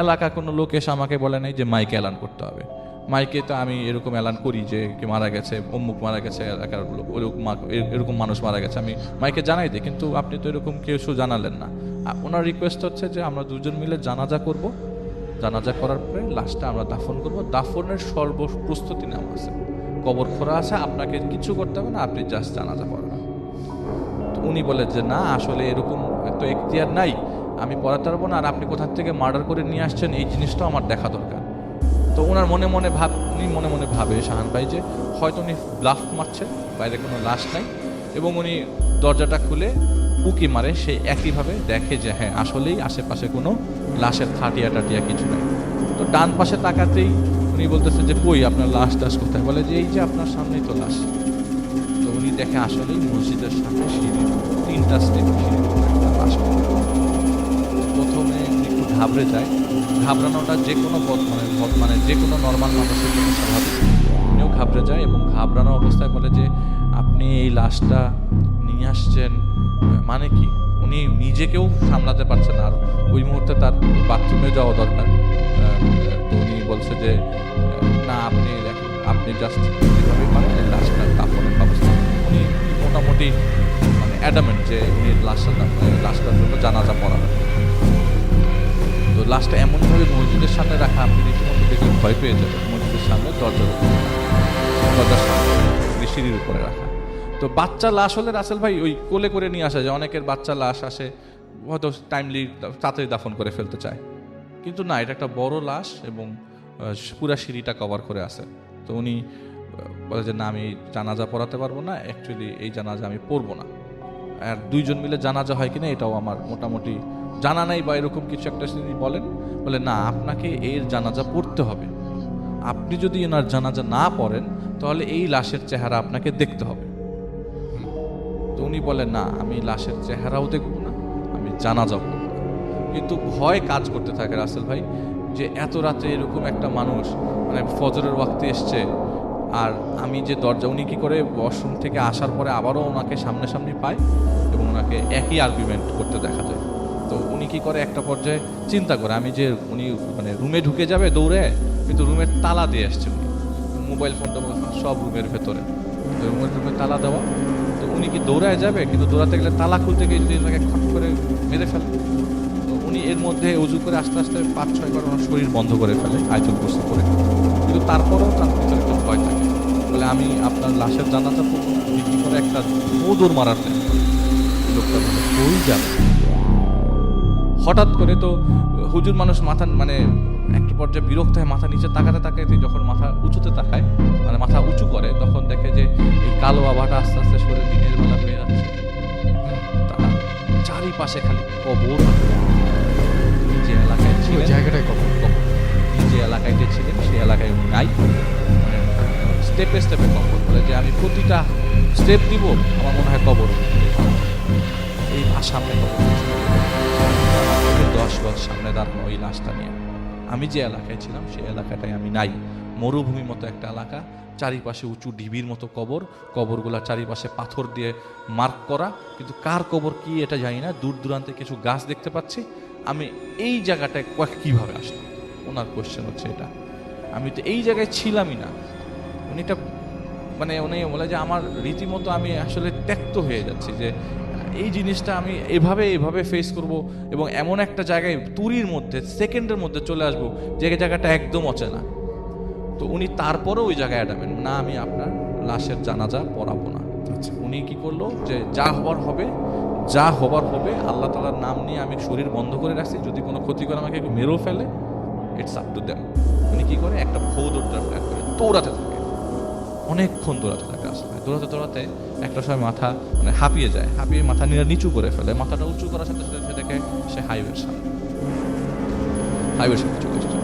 এলাকা কোনো লোক এসে আমাকে বলে নাই যে মাইকে এলান করতে হবে। মাইকে তো আমি এরকম এলান করি যে কে মারা গেছে, অমুক মারা গেছে, এলাকার এরকম মানুষ মারা গেছে, আমি মাইকে জানাই দিই। কিন্তু আপনি তো এরকম কিছু জানালেন না। ওনার রিকোয়েস্ট হচ্ছে যে আমরা দুজন মিলে জানাজা করব, জানাজা করার পরে লাশটা আমরা দাফন করব। দাফনের প্রস্তুতি নেওয়া আছে, কবর খোঁড়া আছে, আপনাকে কিছু করতে হবে না, আপনি জাস্ট জানাজা পড়াবেন। তো উনি বলে যে না, আসলে এরকম তো এখতিয়ার নাই, আমি পড়াতে পারবো না, আর আপনি কোথা থেকে মার্ডার করে নিয়ে আসছেন এই জিনিসটাও আমার দেখা দরকার। তো ওনার উনি মনে মনে ভাবে শাহান ভাই যে হয়তো উনি ব্লাফ মারছেন, বাইরে কোনো লাশ নাই, এবং উনি দরজাটা খুলে উকি মারে, সেই একইভাবে দেখে যে হ্যাঁ আসলেই আশেপাশে কোনো লাশের খাটিয়া টাটিয়া কিছু নাই। তো ডান পাশে তাকাতেই উনি বলতেছে যে কই আপনার লাশ টাশ কোথায়? বলে যে এই যে আপনার সামনেই তো লাশ। তো উনি দেখে আসলেই মসজিদের সামনে সিঁড়ি 3টা স্টেপ সিঁড়ি লাশ। প্রথমে একটু ঘাবড়ে যায়, ঘাবড়ানোটা যে কোনো মানে যে কোনো নর্মাল মানুষের জন্য স্বাভাবিক। উনিও ঘাবড়ে যায় এবং ঘাবড়ানো অবস্থায় বলে যে আপনি এই লাশটা নিয়ে আসছেন মানে কি? উনি নিজেকেও সামলাতে পারছেন না, আর ওই মুহূর্তে তার বাথরুমে যাওয়া দরকার। তো উনি বলছে যে না, আপনি জাস্ট যেভাবে পারেন এই লাশটার দাফনের ব্যবস্থা। উনি মোটামুটি মানে অ্যাডামেন্ট যে উনি লাশটার জন্য জানাজা পড়াবেন। তো লাশটা এমনভাবে মসজিদের সামনে রাখা, আপনি রীতিমতো দেখলে ভয় পেয়ে যাবেন। মসজিদের সামনে দরজার সামনে সিঁড়ির উপরে রাখা। তো বাচ্চা লাশ হলে রাসেল ভাই ওই কোলে করে নিয়ে আসা যায়, অনেকের বাচ্চা লাশ আসে হয়তো টাইমলি তাড়াতাড়ি দাফন করে ফেলতে চায়, কিন্তু না, এটা একটা বড় লাশ এবং পুরা সিঁড়িটা কভার করে আছে। তো উনি বলে যে না, আমি জানাজা পড়াতে পারবো না, অ্যাকচুয়ালি এই জানাজা আমি পড়বো না। আর দুইজন মিলে জানাজা হয় কিনা এটাও আমার মোটামুটি জানা নাই, বা এরকম কিছু একটা তিনি বলে না, আপনাকে এর জানাজা পড়তে হবে। আপনি যদি এনার জানাজা না পড়েন তাহলে এই লাশের চেহারা আপনাকে দেখতে হবে। তো উনি বলেন না, আমি লাশের চেহারাও দেখব না, আমি জানাজাও করব না। কিন্তু ভয় কাজ করতে থাকে রাসেল ভাই, যে এত রাতে এরকম একটা মানুষ মানে ফজরের ওয়াক্তে এসছে, আর আমি যে দরজা, উনি কি করে ওয়াশরুম থেকে আসার পরে আবারও ওনাকে সামনাসামনি পায় এবং ওনাকে একই আর্গুমেন্ট করতে দেখা যায়। তো উনি কি করে, একটা পর্যায়ে চিন্তা করে আমি যে উনি মানে রুমে ঢুকে যাবে দৌড়ে, কিন্তু রুমের তালা দিয়ে আসছে, উনি মোবাইল ফোনটা সব রুমের ভেতরে, রুমে তালা দেওয়া। তো উনি কি দৌড়ায় যাবে, কিন্তু দৌড়াতে গেলে তালা খুলতে গিয়ে যদি ওনাকে খট করে মেরে ফেলে। তো উনি এর মধ্যে উজু করে আস্তে আস্তে 5-6 বার ওনার শরীর বন্ধ করে ফেলে আয়াতুল কুরসি করে। কিন্তু তারপরেও তার ভিতরে একটা ভয় থাকে, বলে আমি আপনার লাশের জানাজা করবো না। উনি কি করে একটা দৌড় মারার প্ল্যান করে, লোকটা মানে কই যাবে। হঠাৎ করে তো হুজুর মানুষ মাথা মানে একটা পর্যায়ে বিরক্ত হয়ে মাথা নিচে তাকাতে তাকাতে যখন মাথা উঁচুতে তাকায়, মানে মাথা উঁচু করে, তখন দেখে যে এই কালো আভাটা আস্তে আস্তে সরে দিনের বেলা পেয়ে যাচ্ছে। তার চারিপাশে খালি কবর। যে এলাকায় ছিলেন, জায়গাটায় কবর, যে এলাকায় ছিলেন সেই এলাকায় নাই, মানে স্টেপে স্টেপে কবর। বলে যে আমি প্রতিটা স্টেপ দিব আমার মনে হয় কবর, এই সামনে কবর। 10 গজ সামনে দাঁড়ানো ওই লাশটা নিয়ে। আমি যে এলাকায় ছিলাম সেই এলাকাটায় আমি নাই, মরুভূমির মতো একটা এলাকা, চারিপাশে উঁচু ঢিবির মতো কবরগুলা চারিপাশে পাথর দিয়ে মার্ক করা, কিন্তু কার কবর কি এটা জানি না। দূর দূরান্তে কিছু গাছ দেখতে পাচ্ছি। আমি এই জায়গাটায় কিভাবে আসলাম, ওনার কোয়েশ্চেন হচ্ছে এটা। আমি তো এই জায়গায় ছিলামই না। উনি এটা মানে উনি বলে যে আমার রীতিমতো আমি আসলে ত্যক্ত হয়ে যাচ্ছি, যে এই জিনিসটা আমি এভাবে ফেস করব, এবং এমন একটা জায়গায় তুরির মধ্যে সেকেন্ডের মধ্যে চলে আসবো যে জায়গাটা একদম অচেনা। তো উনি তারপরেও ওই জায়গায় অ্যাডামেন, না আমি আপনার লাশের জানাজা পড়াবো না। উনি কি করলো, যে যা হবার হবে, আল্লাহ তাআলার নাম নিয়ে আমি শরীর বন্ধ করে রাখছি, যদি কোনো ক্ষতি করে আমাকে মেরেও ফেলে, ইটস আপ টু দেম। উনি কি করে, একটা দৌড়ার প্ল্যান করে দৌড়াতে থাকে, অনেকক্ষণ দৌড়াতে থাকে। আসলে দৌড়াতে একটা সময় মাথা মানে হাঁপিয়ে যায়, মাথা নিচু করে ফেলে। মাথাটা উঁচু করার সাথে সাথে সে দেখে সে হাইওয়ের সামনে চলে এসেছে।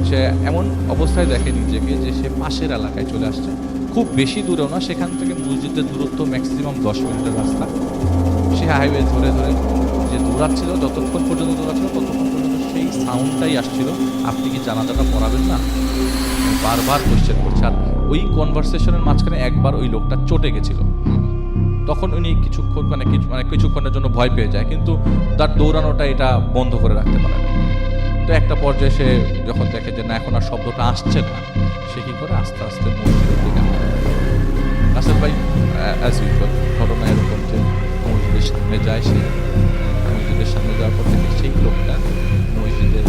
সে এমন অবস্থায় দেখে নিজেকে যে সে পাশের এলাকায় চলে আসছে, খুব বেশি দূরেও না, সেখান থেকে মসজিদের দূরত্ব ম্যাক্সিমাম 10 মিনিটের রাস্তা। সে হাইওয়ে ধরে যে দৌড়াচ্ছিল, যতক্ষণ পর্যন্ত দৌড়াচ্ছিল ততক্ষণ পর্যন্ত সেই সাউন্ডটাই আসছিল, আপনি কি জানাজাটা পড়াবেন না, বারবার কোশ্চেন করছে। আর ওই কনভারসেশনের মাঝখানে একবার ওই লোকটা চটে গেছিল, তখন উনি কিছুক্ষণের জন্য ভয় পেয়ে যায়, কিন্তু তার দৌড়ানোটা এটা বন্ধ করে রাখতে পারে না। তো একটা পর্যায়ে সে যখন দেখে যে না এখন আর শব্দটা আসছে না, সে কি করে আস্তে আস্তে মসজিদের দিকে হাঁটে। রাসেল ভাই অ্যাজ ইউজুয়াল ঘটনা এরকম যে মসজিদের সামনে যায়, সে মসজিদের সামনে যাওয়ার পর থেকে সেই লোকটা মসজিদের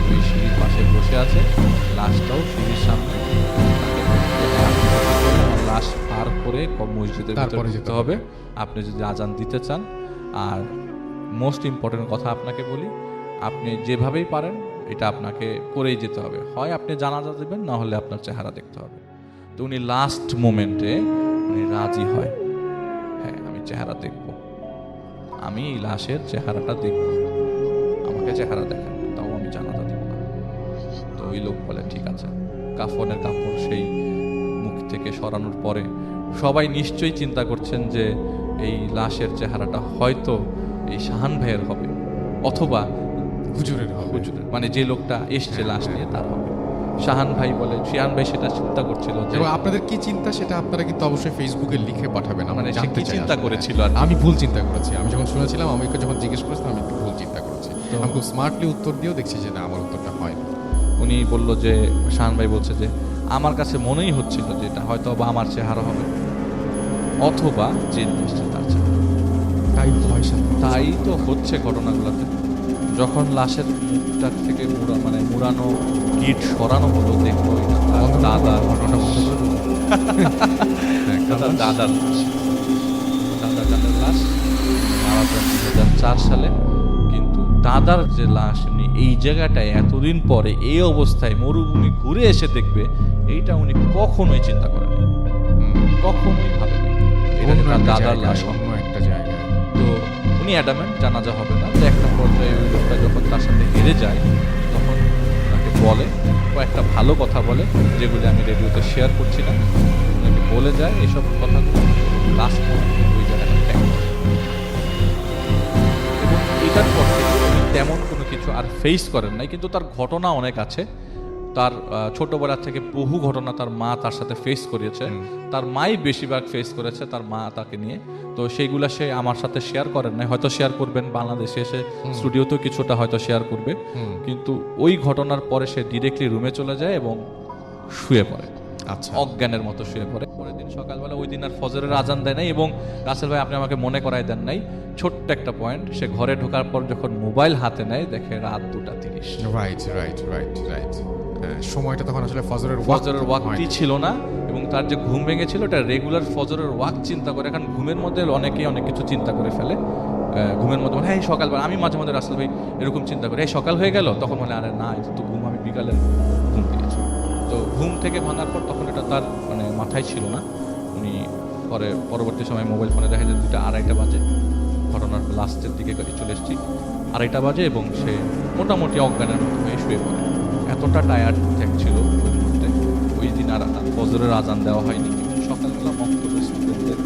ওই সিঁড়ির পাশে বসে আছে, লাশটাও সিঁড়ির সামনে। লাশ পার করে মসজিদের ভিতরে যেতে হবে আপনি যদি আজান দিতে চান। আর মোস্ট ইম্পর্টেন্ট কথা আপনাকে বলি, আপনি যেভাবেই পারেন এটা আপনাকে করেই যেতে হবে, হয় আপনি জানাজা দেবেন, না হলে আপনার চেহারা দেখতে হবে। তো উনি লাস্ট মোমেন্টে উনি রাজি হয়, হ্যাঁ আমি চেহারা দেখব, আমি এই লাশের চেহারাটা দেখব, আমাকে চেহারা দেখেন, তাও আমি জানাজা দেব না। তো ওই লোক বলে ঠিক আছে। কাফনের কাপড় সেই মুখ থেকে সরানোর পরে সবাই নিশ্চয়ই চিন্তা করছেন যে এই লাশের চেহারাটা হয়তো এই শাহান ভাইয়ের হবে, অথবা হুজুরের মানে যে লোকটা এসছে লাশ নিয়ে তার হবে। শাহান ভাই বলে, শাহান ভাই সেটা চিন্তা করছিল যে আপনাদের কি চিন্তা সেটা আপনারা কিন্তু অবশ্যই ফেসবুকে লিখে পাঠাবেন, মানে সে কি চিন্তা করেছিল। আর আমি ভুল চিন্তা করেছি, আমি যখন শুনেছিলাম আমি যখন জিজ্ঞেস করেছিলাম আমি ভুল চিন্তা করেছি, আমি খুব স্মার্টলি উত্তর দিয়েও দেখছি যে না আমার উত্তরটা হয়। উনি বলল যে শাহান ভাই বলছে যে আমার কাছে মনেই হচ্ছিল যে এটা হয়তো বা আমার চেহারা হবে, অথবা যে এসছে তার চেহারা। তাই তো হচ্ছে ঘটনাগুলোতে। যখন লাশের মুখটার থেকে মুড়ানো গিট সরানো হলো, দেখলো এটা তার দাদার দাদার লাশ, মারা যান 2004 সালে। কিন্তু দাদার যে লাশ উনি এই জায়গাটায় এতদিন পরে এই অবস্থায় মরুভূমি ঘুরে এসে দেখবে, এইটা উনি কখনোই চিন্তা করেনি, কখনোই ভাবেনি এটা তার দাদার লাশ অন্য একটা জায়গায়। তো উনি অ্যাডামেন্ট জানাজা হবে না। তো একটা পর্যায়ে ওই লোকটা যখন তার সাথে হেরে যায়, তখন ওনাকে বলে, কয়েকটা ভালো কথা বলে যেগুলি আমি রেডিওতে শেয়ার করছি না, ওনাকে বলে যায় এসব কথাগুলো, লাস্ট ওই জায়গাটা ত্যাগ করে। এবং এটার পর তেমন কোনো কিছু আর ফেস করেন নাই, কিন্তু তার ঘটনা অনেক আছে। তার ছোটবেলা থেকে বহু ঘটনা তার মা তার সাথে ফেস করিয়েছে, তার মাই বেশিরভাগ ফেস করেছে তার মা তাকে নিয়ে। তো সেইগুলা সে আমার সাথে শেয়ার করেন নাই, হয়তো শেয়ার করবেন বাংলাদেশে এসে স্টুডিওতেও কিছুটা হয়তো শেয়ার করবে। কিন্তু ওই ঘটনার পরে সে ডিরেক্টলি রুমে চলে যায় এবং শুয়ে পড়ে, আচ্ছা অজ্ঞানের মতো শুয়ে পড়ে। পরের দিন সকালবেলা ওই দিন আর ফজরের আজান দেয় নাই। এবং রাসেল ভাই আপনি আমাকে মনে করাই দেন নাই ছোট্ট একটা পয়েন্ট, সে ঘরে ঢোকার পর যখন মোবাইল হাতে নেয় দেখে রাত 2:30। রাইট। সময়টা তখন আসলে ফজরের ওয়াক্তই ছিল না, এবং তার যে ঘুম ভেঙেছিল এটা রেগুলার ফজরের ওয়াক্ত চিন্তা করে। এখন ঘুমের মধ্যে অনেকেই অনেক কিছু চিন্তা করে ফেলে, ঘুমের মধ্যে মানে হ্যাঁ সকালবেলা, আমি মাঝে মাঝে রাসেল ভাই এরকম চিন্তা করি, এই সকাল হয়ে গেল, তখন বলে আরে না এটা তো ঘুম, আমি বিকালে ঘুম দিয়েছি। তো ঘুম থেকে ভাঙার পর তখন এটা তার মাথায় ছিল না। উনি পরবর্তী সময় মোবাইল ফোনে দেখা যায় 2:30 বাজে, ঘটনার লাস্টের দিকে চলে এসেছি, 2:30 বাজে, এবং সে মোটামুটি অজ্ঞানের মতো হয়ে শুয়ে পড়ে। এতটা টায়ার্ড ছিল ওই মুহূর্তে। ওই দিন আর ফজরের আজান দেওয়া হয়নি। সকালবেলা মক্তবের স্টুডেন্টদের